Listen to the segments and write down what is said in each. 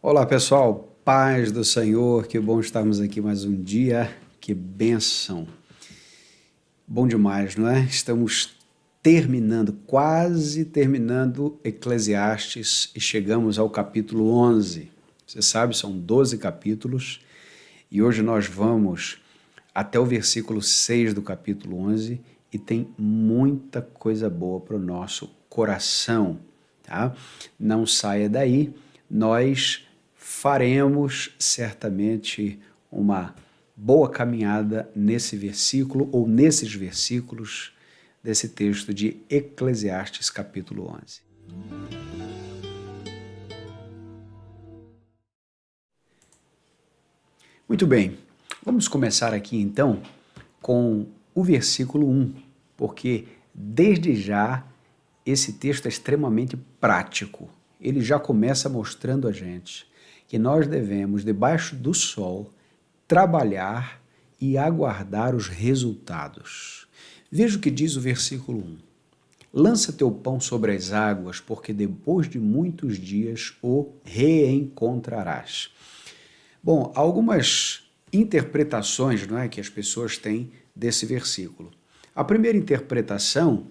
Olá pessoal, paz do Senhor, que bom estarmos aqui mais um dia, que bênção. Bom demais, não é? Estamos quase terminando Eclesiastes e chegamos ao capítulo 11. Você sabe, são 12 capítulos e hoje nós vamos até o versículo 6 do capítulo 11 e tem muita coisa boa para o nosso coração, tá? Não saia daí, nós faremos certamente uma boa caminhada nesse versículo ou nesses versículos desse texto de Eclesiastes capítulo 11. Muito bem, vamos começar aqui então com o versículo 1, porque desde já esse texto é extremamente prático. Ele já começa mostrando a gente que nós devemos, debaixo do sol, trabalhar e aguardar os resultados. Veja o que diz o versículo 1. Lança teu pão sobre as águas, porque depois de muitos dias o reencontrarás. Bom, algumas interpretações, não é, que as pessoas têm desse versículo. A primeira interpretação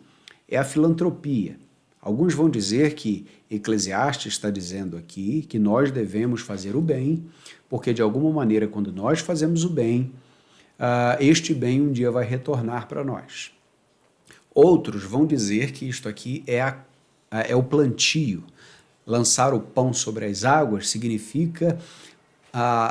é a filantropia. Alguns vão dizer que Eclesiastes está dizendo aqui que nós devemos fazer o bem, porque de alguma maneira, quando nós fazemos o bem, este bem um dia vai retornar para nós. Outros vão dizer que isto aqui é o plantio. Lançar o pão sobre as águas significa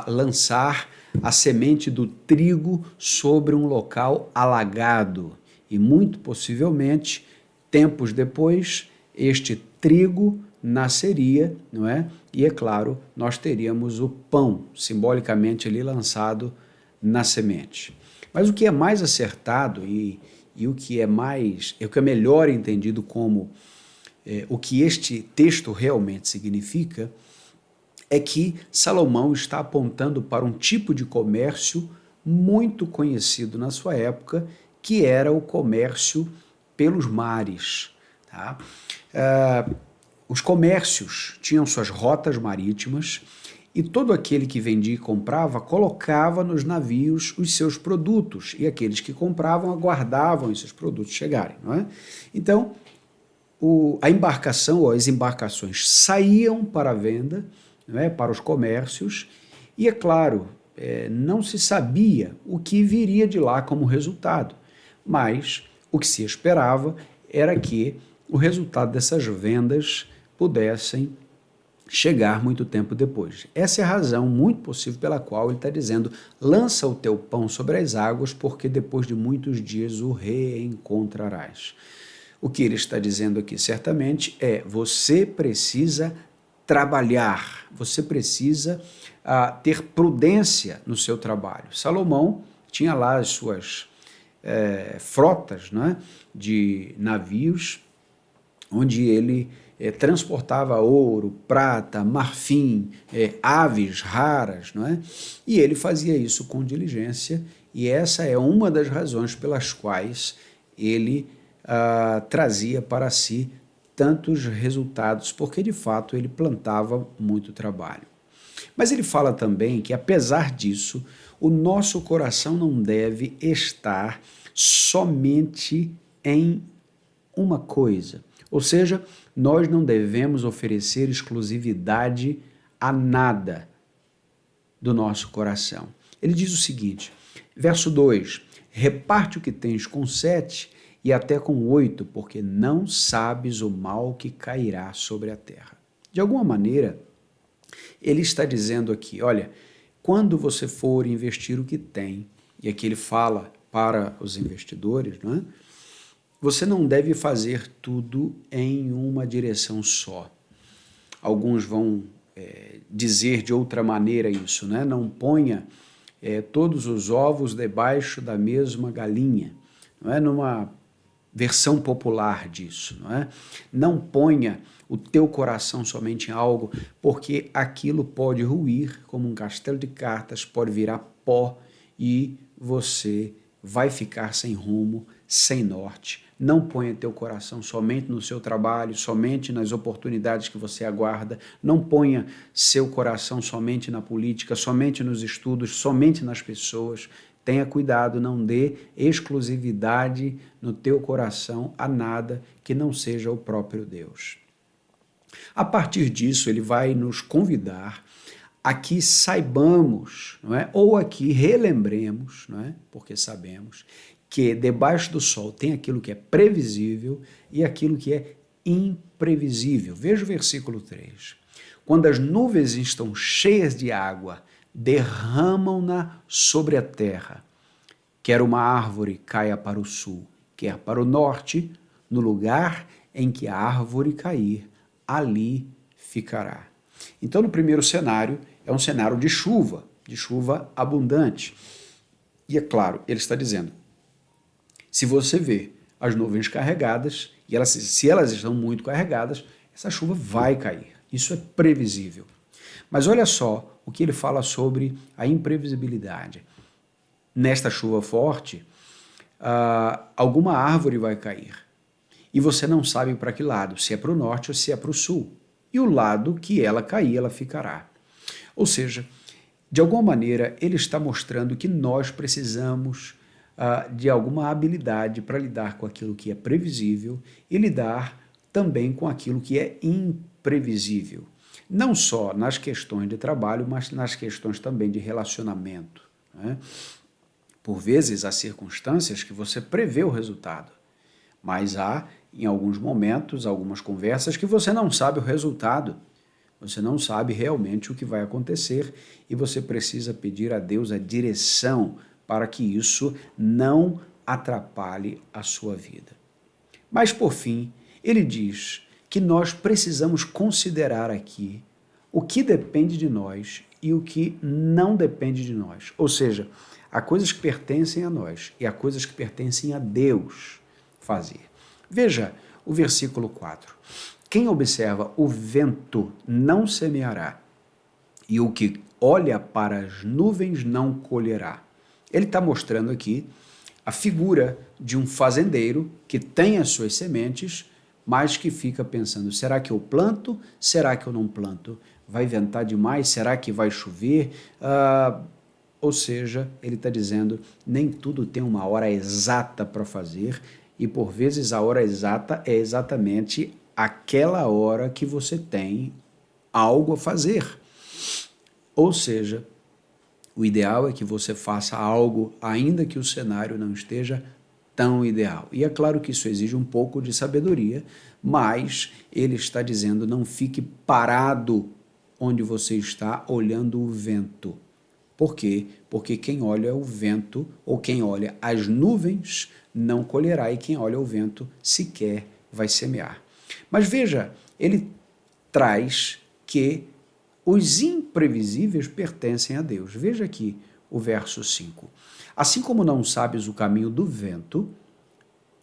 lançar a semente do trigo sobre um local alagado. E muito possivelmente, tempos depois, este trigo nasceria, não é? E é claro, nós teríamos o pão simbolicamente ali lançado na semente. Mas o que é mais acertado e o que é melhor entendido como o que este texto realmente significa é que Salomão está apontando para um tipo de comércio muito conhecido na sua época, que era o comércio pelos mares. Tá? Os comércios tinham suas rotas marítimas e todo aquele que vendia e comprava colocava nos navios os seus produtos e aqueles que compravam aguardavam esses produtos chegarem. Não é? Então, a embarcação ou as embarcações saíam para a venda, não é? Para os comércios e, é claro, não se sabia o que viria de lá como resultado, mas o que se esperava era que o resultado dessas vendas pudessem chegar muito tempo depois. Essa é a razão muito possível pela qual ele está dizendo: lança o teu pão sobre as águas, porque depois de muitos dias o reencontrarás. O que ele está dizendo aqui certamente é: você precisa trabalhar, você precisa ter prudência no seu trabalho. Salomão tinha lá as suas frotas, não é, de navios, onde ele transportava ouro, prata, marfim, aves raras, não é? E ele fazia isso com diligência, e essa é uma das razões pelas quais ele trazia para si tantos resultados, porque de fato ele plantava muito trabalho. Mas ele fala também que, apesar disso, o nosso coração não deve estar somente em uma coisa. Ou seja, nós não devemos oferecer exclusividade a nada do nosso coração. Ele diz o seguinte, verso 2, reparte o que tens com 7 e até com 8, porque não sabes o mal que cairá sobre a terra. De alguma maneira, ele está dizendo aqui, olha, quando você for investir o que tem, e aqui ele fala para os investidores, não é? Você não deve fazer tudo em uma direção só. Alguns vão dizer de outra maneira isso, né? Não ponha todos os ovos debaixo da mesma galinha, não é? Numa versão popular disso, não é? Não ponha o teu coração somente em algo, porque aquilo pode ruir como um castelo de cartas, pode virar pó e você vai ficar sem rumo, sem norte, Não ponha teu coração somente no seu trabalho, somente nas oportunidades que você aguarda. Não ponha seu coração somente na política, somente nos estudos, somente nas pessoas. Tenha cuidado, não dê exclusividade no teu coração a nada que não seja o próprio Deus. A partir disso, ele vai nos convidar a que saibamos, não é? Ou a que relembremos, não é? Porque sabemos que debaixo do sol tem aquilo que é previsível e aquilo que é imprevisível. Veja o versículo 3. Quando as nuvens estão cheias de água, derramam-na sobre a terra. Quer uma árvore caia para o sul, quer para o norte, no lugar em que a árvore cair, ali ficará. Então, no primeiro cenário, é um cenário de chuva abundante. E é claro, ele está dizendo, se você vê as nuvens carregadas, e se elas estão muito carregadas, essa chuva vai cair. Isso é previsível. Mas olha só o que ele fala sobre a imprevisibilidade. Nesta chuva forte, alguma árvore vai cair. E você não sabe para que lado, se é para o norte ou se é para o sul. E o lado que ela cair, ela ficará. Ou seja, de alguma maneira, ele está mostrando que nós precisamos de alguma habilidade para lidar com aquilo que é previsível e lidar também com aquilo que é imprevisível. Não só nas questões de trabalho, mas nas questões também de relacionamento, né? Por vezes, há circunstâncias que você prevê o resultado, mas há, em alguns momentos, algumas conversas que você não sabe o resultado. Você não sabe realmente o que vai acontecer e você precisa pedir a Deus a direção para que isso não atrapalhe a sua vida. Mas, por fim, ele diz que nós precisamos considerar aqui o que depende de nós e o que não depende de nós. Ou seja, há coisas que pertencem a nós e há coisas que pertencem a Deus fazer. Veja o versículo 4. Quem observa o vento não semeará, e o que olha para as nuvens não colherá. Ele está mostrando aqui a figura de um fazendeiro que tem as suas sementes, mas que fica pensando, será que eu planto? Será que eu não planto? Vai ventar demais? Será que vai chover? Ou seja, ele está dizendo, nem tudo tem uma hora exata para fazer, e por vezes a hora exata é exatamente aquela hora que você tem algo a fazer. Ou seja, o ideal é que você faça algo ainda que o cenário não esteja tão ideal. E é claro que isso exige um pouco de sabedoria, mas ele está dizendo, não fique parado onde você está olhando o vento. Por quê? Porque quem olha o vento, ou quem olha as nuvens, não colherá, e quem olha o vento sequer vai semear. Mas veja, ele traz que os imprevisíveis pertencem a Deus. Veja aqui o verso 5. Assim como não sabes o caminho do vento,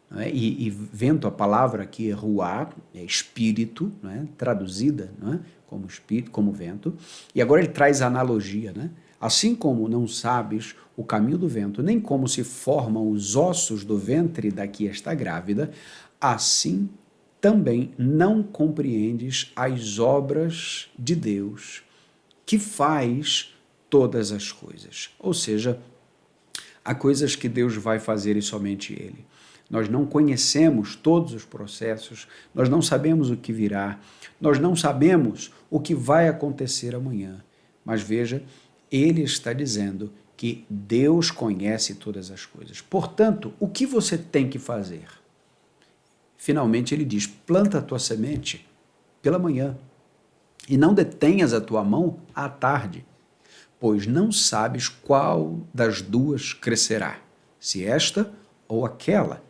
né, e vento, a palavra aqui é ruá, é espírito, né, traduzida, né, como espírito, como vento, e agora ele traz a analogia, né? Assim como não sabes o caminho do vento, nem como se formam os ossos do ventre da que está grávida, assim também não compreendes as obras de Deus, que faz todas as coisas. Ou seja, há coisas que Deus vai fazer e somente Ele. Nós não conhecemos todos os processos, nós não sabemos o que virá, nós não sabemos o que vai acontecer amanhã. Mas veja, ele está dizendo que Deus conhece todas as coisas. Portanto, o que você tem que fazer? Finalmente ele diz, planta a tua semente pela manhã e não detenhas a tua mão à tarde, pois não sabes qual das duas crescerá, se esta ou aquela,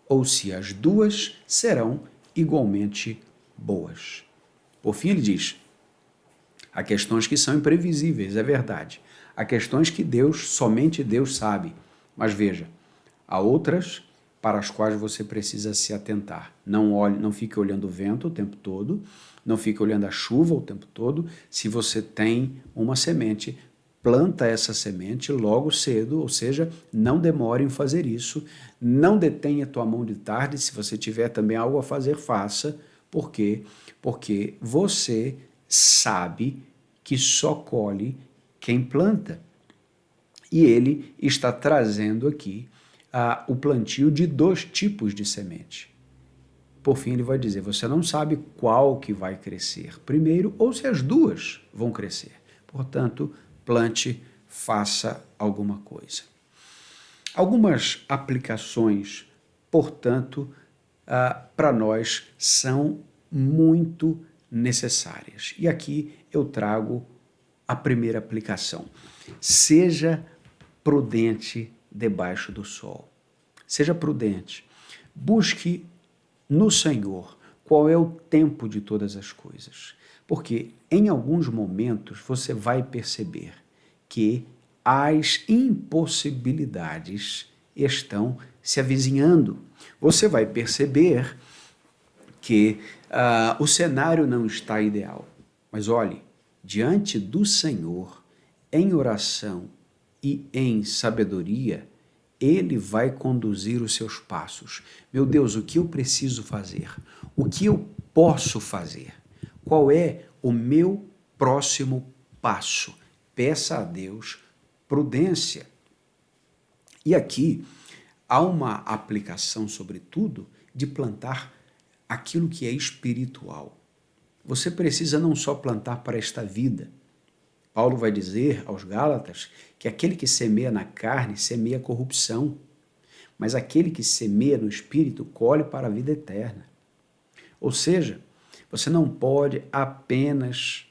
ou se as duas serão igualmente boas. Por fim ele diz, há questões que são imprevisíveis, é verdade. Há questões que somente Deus sabe. Mas veja, há outras para as quais você precisa se atentar. Não fique olhando o vento o tempo todo, não fique olhando a chuva o tempo todo. Se você tem uma semente, planta essa semente logo cedo, ou seja, não demore em fazer isso, não detenha tua mão de tarde, se você tiver também algo a fazer, faça. Por quê? Porque você sabe que só colhe quem planta. E ele está trazendo aqui o plantio de 2 tipos de semente. Por fim, ele vai dizer, você não sabe qual que vai crescer primeiro ou se as duas vão crescer. Portanto, plante, faça alguma coisa. Algumas aplicações, portanto, para nós são muito necessárias. E aqui eu trago a primeira aplicação. Seja prudente debaixo do sol. Seja prudente. Busque no Senhor qual é o tempo de todas as coisas. Porque em alguns momentos você vai perceber que as impossibilidades estão se avizinhando. Você vai perceber que o cenário não está ideal. Mas olhe, diante do Senhor, em oração e em sabedoria, Ele vai conduzir os seus passos. Meu Deus, o que eu preciso fazer? O que eu posso fazer? Qual é o meu próximo passo? Peça a Deus prudência. E aqui há uma aplicação, sobretudo, de plantar aquilo que é espiritual. Você precisa não só plantar para esta vida. Paulo vai dizer aos Gálatas que aquele que semeia na carne semeia corrupção, mas aquele que semeia no espírito colhe para a vida eterna. Ou seja, você não pode apenas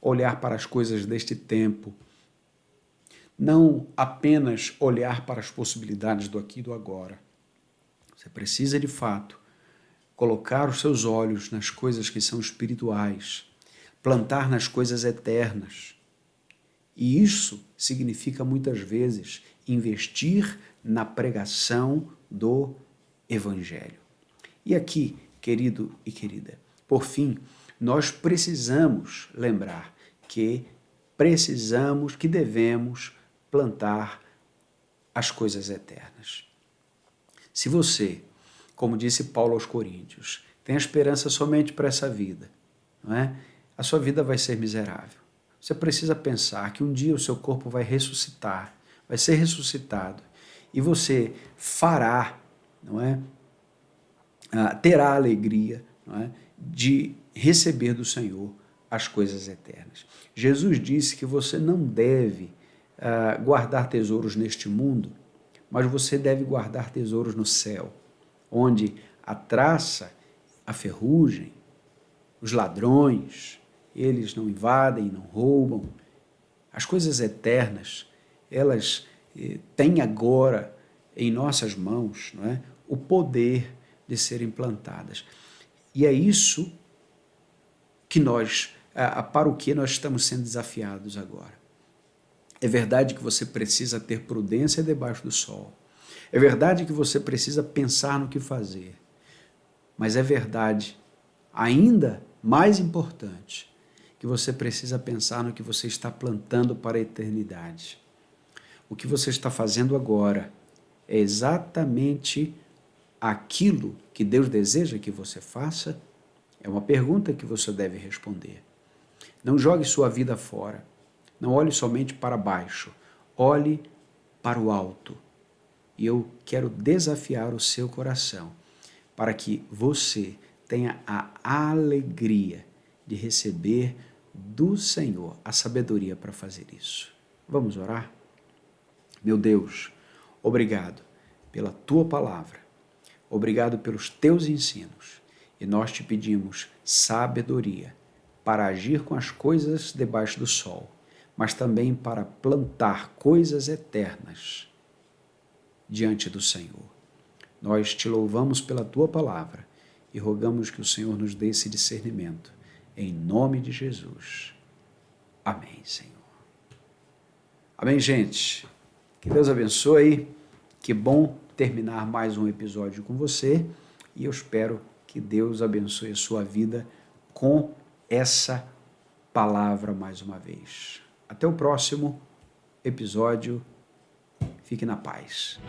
olhar para as coisas deste tempo, não apenas olhar para as possibilidades do aqui e do agora. Você precisa, de fato, colocar os seus olhos nas coisas que são espirituais, plantar nas coisas eternas. E isso significa, muitas vezes, investir na pregação do Evangelho. E aqui, querido e querida, por fim, nós precisamos lembrar que devemos plantar as coisas eternas. Se você, como disse Paulo aos Coríntios, tem a esperança somente para essa vida, não é? A sua vida vai ser miserável. Você precisa pensar que um dia o seu corpo vai ressuscitar, vai ser ressuscitado, e você fará, não é? Terá a alegria, não é? De receber do Senhor as coisas eternas. Jesus disse que você não deve guardar tesouros neste mundo, mas você deve guardar tesouros no céu, onde a traça, a ferrugem, os ladrões, eles não invadem, não roubam. As coisas eternas, elas têm agora em nossas mãos, não é, o poder de serem plantadas. E é isso que para o que nós estamos sendo desafiados agora. É verdade que você precisa ter prudência debaixo do sol. É verdade que você precisa pensar no que fazer. Mas é verdade, ainda mais importante, que você precisa pensar no que você está plantando para a eternidade. O que você está fazendo agora é exatamente aquilo que Deus deseja que você faça? É uma pergunta que você deve responder. Não jogue sua vida fora. Não olhe somente para baixo. Olhe para o alto. E eu quero desafiar o seu coração para que você tenha a alegria de receber do Senhor a sabedoria para fazer isso. Vamos orar? Meu Deus, obrigado pela tua palavra. Obrigado pelos teus ensinos. E nós te pedimos sabedoria para agir com as coisas debaixo do sol, mas também para plantar coisas eternas diante do Senhor. Nós te louvamos pela tua palavra e rogamos que o Senhor nos dê esse discernimento. Em nome de Jesus. Amém, Senhor. Amém, gente. Que Deus abençoe. Que bom terminar mais um episódio com você. E eu espero que Deus abençoe a sua vida com essa palavra mais uma vez. Até o próximo. episódio. Fique na paz.